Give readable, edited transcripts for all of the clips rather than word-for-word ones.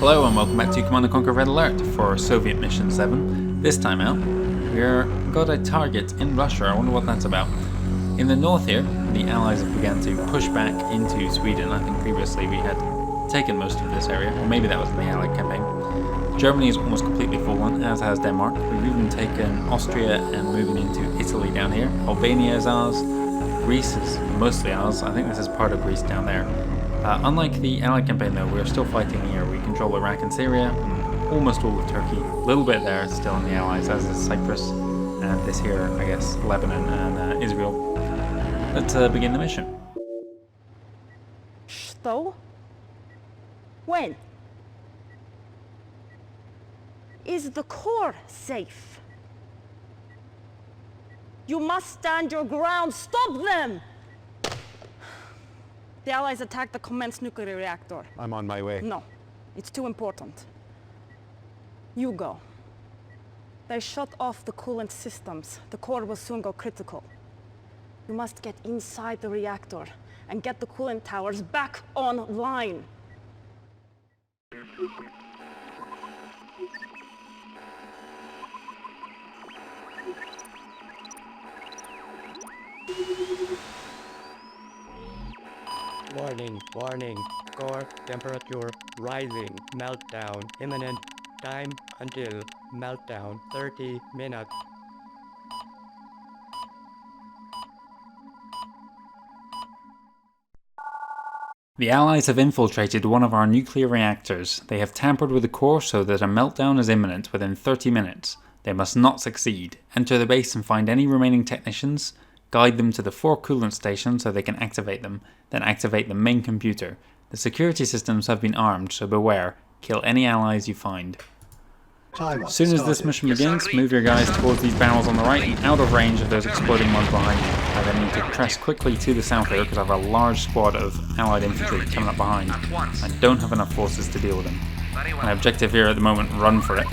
Hello and welcome back to Command & Conquer Red Alert for Soviet Mission 7. This time out, we've got a target in Russia. I wonder what that's about. In the north here, the Allies have begun to push back into Sweden. I think previously we had taken most of this area, or maybe that was in the Allied campaign. Germany is almost completely fallen, as has Denmark. We've even taken Austria and moving into Italy down here. Albania is ours. Greece is mostly ours. I think this is part of Greece down there. Unlike the Allied campaign though, we're still fighting here. We control Iraq and Syria, and almost all of Turkey. A little bit there still in the Allies, as is Cyprus, and this here, I guess, Lebanon and Israel. Let's begin the mission. Что? When? Is the core safe? You must stand your ground. Stop them! The Allies attacked the Commence nuclear reactor. I'm on my way. No, it's too important. You go. They shut off the coolant systems. The core will soon go critical. You must get inside the reactor and get the coolant towers back online. Warning, warning. Core temperature rising. Meltdown imminent. Time until meltdown 30 minutes. The Allies have infiltrated one of our nuclear reactors. They have tampered with the core so that a meltdown is imminent within 30 minutes. They must not succeed. Enter the base and find any remaining technicians. Guide them to the 4 coolant stations so they can activate them, then activate the main computer. The security systems have been armed, so beware. Kill any allies you find. As soon as this mission begins, move your guys towards these barrels on the right and out of range of those exploding ones behind you. I then need to press quickly to the south here because I have a large squad of allied infantry coming up behind. I don't have enough forces to deal with them. My objective here at the moment, run for it.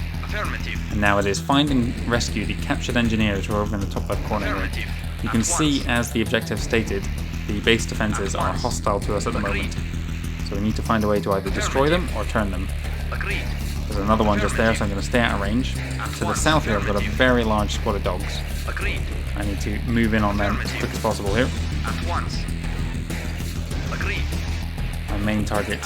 And now it is find and rescue the captured engineers who are over in the top left corner here. You can see, as the objective stated, the base defenses are hostile to us at the moment. So we need to find a way to either destroy them or turn them. There's another one just there, so I'm going to stay out of range. To the south here, I've got a very large squad of dogs. I need to move in on them as quick as possible here. My main target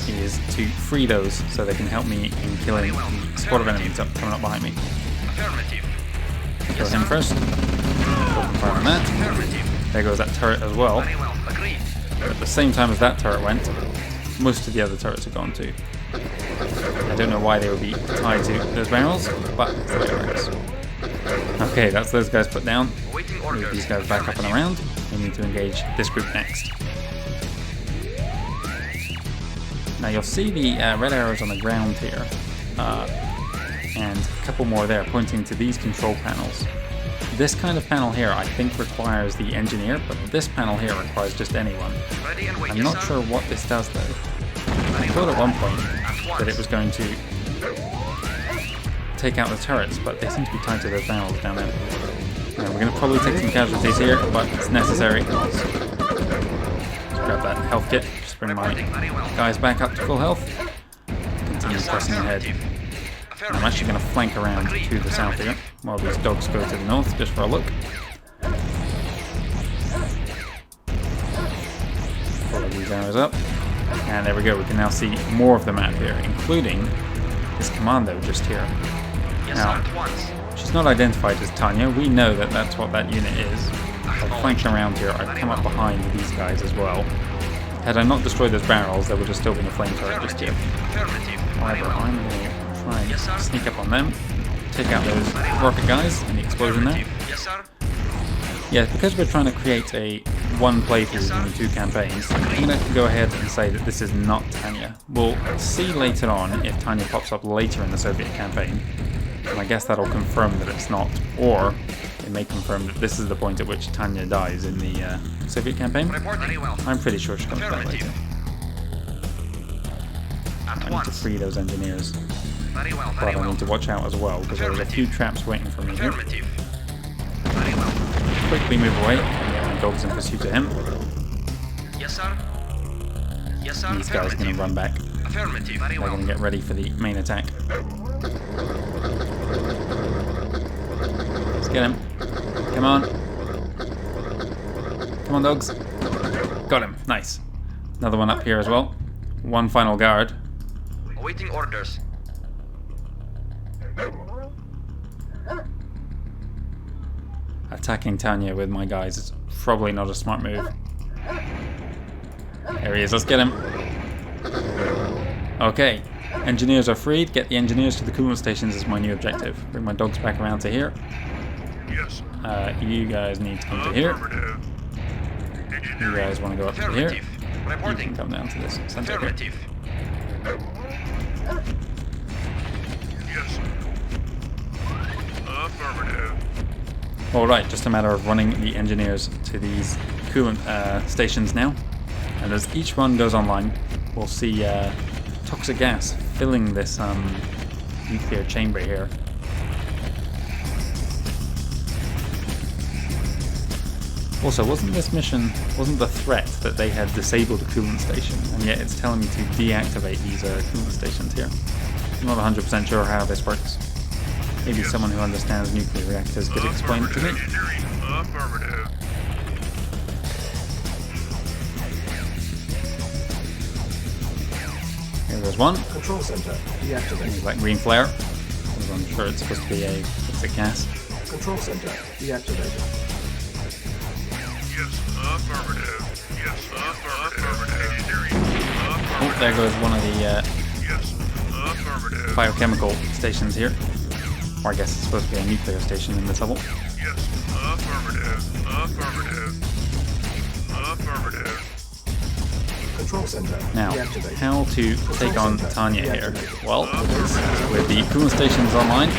is to free those so they can help me in killing the squad of enemies coming up behind me. Kill him first. Fire on that. There goes that turret as well. But at the same time as that turret went, most of the other turrets are gone too. I don't know why they would be tied to those barrels, but it's the way it works. Okay, that's those guys put down. Move these guys back up and around. We need to engage this group next. Now you'll see the red arrows on the ground here, and a couple more there pointing to these control panels. This kind of panel here I think requires the engineer, but this panel here requires just anyone. I'm not sure what this does though. I thought at one point that it was going to take out the turrets, but they seem to be tied to those barrels down there. Now, we're going to probably take some casualties here, but it's necessary. Let's grab that health kit, just bring my guys back up to full health. Continue pressing ahead. I'm actually going to flank around to the south here, while these dogs go to the north, just for a look. Follow these arrows up. And there we go, we can now see more of the map here, including this commando just here. Now, she's not identified as Tanya. We know that that's what that unit is. I've flanked around here. I've come up behind these guys as well. Had I not destroyed those barrels, there would have still been a flame turret just here. However, I'm going to try and sneak up on them, take out those rocket guys and the explosion there. Yeah, because we're trying to create a one playthrough in 2 campaigns, I'm going to go ahead and say that this is not Tanya. We'll see later on if Tanya pops up later in the Soviet campaign, and I guess that'll confirm that it's not, or it may confirm that this is the point at which Tanya dies in the Soviet campaign. I'm pretty sure she comes back later. I need to free those engineers, but I need to watch out as well, because there's a few traps waiting for me here. Quickly move away and get my dogs in pursuit of him. Yes, sir. Yes, sir. These guys are going to run back Affirmative. Very They're well. going to get ready for the main attack. Let's get him. Come on. Come on, dogs. Got him. Nice. Another one up here as well. One final guard. Awaiting orders. Attacking Tanya with my guys is probably not a smart move. There he is. Let's get him. Okay. Engineers are freed. Get the engineers to the coolant stations is my new objective. Bring my dogs back around to here. Yes. You guys need to come to here. Affirmative. You guys want to go up to here. Affirmative. You can Reporting. come down to this center here. Affirmative. Yes. Affirmative. Alright, just a matter of running the engineers to these coolant stations now. And as each one goes online, we'll see toxic gas filling this nuclear chamber here. Also, wasn't the threat that they had disabled the coolant station, and yet it's telling me to deactivate these coolant stations here? I'm not 100% sure how this works. Maybe someone who understands nuclear reactors could explain it to me. Affirmative. Here goes one. Control center deactivated. That green flare. Because I'm sure it's supposed to be a toxic gas. Control center deactivated. Yes. Affirmative. Yes. Affirmative. Engineering. Oh, there goes one of the Yes. Affirmative. biochemical stations here. Or I guess it's supposed to be a nuclear station in this level. Yes. Affirmative. Affirmative. Affirmative. Control center Now, deactivated. how to take on Tanya here? Well, with the coolant stations online,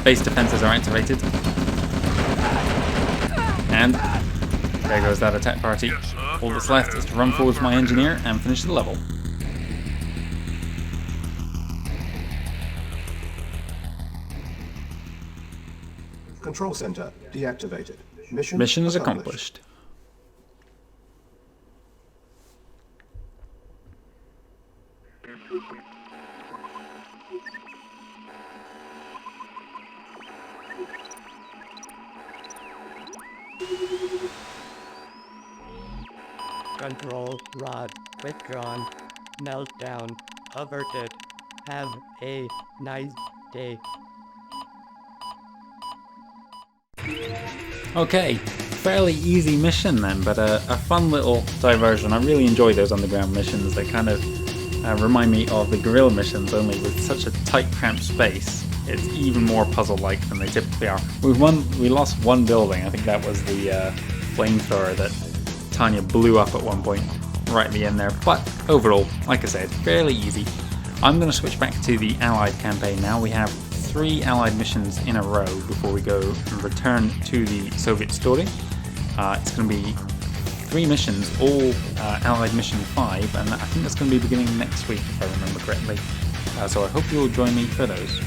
base defenses are activated. And there goes that attack party. All that's left is to run forward to my engineer and finish the level. Control center deactivated. Mission is accomplished. Control rod withdrawn. Meltdown averted. Have a nice day. Okay, fairly easy mission then, but a fun little diversion. I really enjoy those underground missions. They kind of remind me of the guerrilla missions, only with such a tight, cramped space. It's even more puzzle-like than they typically are. We lost one building. I think that was the flamethrower that Tanya blew up at one point, right at the end there. But overall, like I said, fairly easy. I'm going to switch back to the Allied campaign now. We have 3 Allied missions in a row before we go and return to the Soviet story. It's going to be 3 missions, all Allied Mission 5, and I think that's going to be beginning next week if I remember correctly. So I hope you'll join me for those.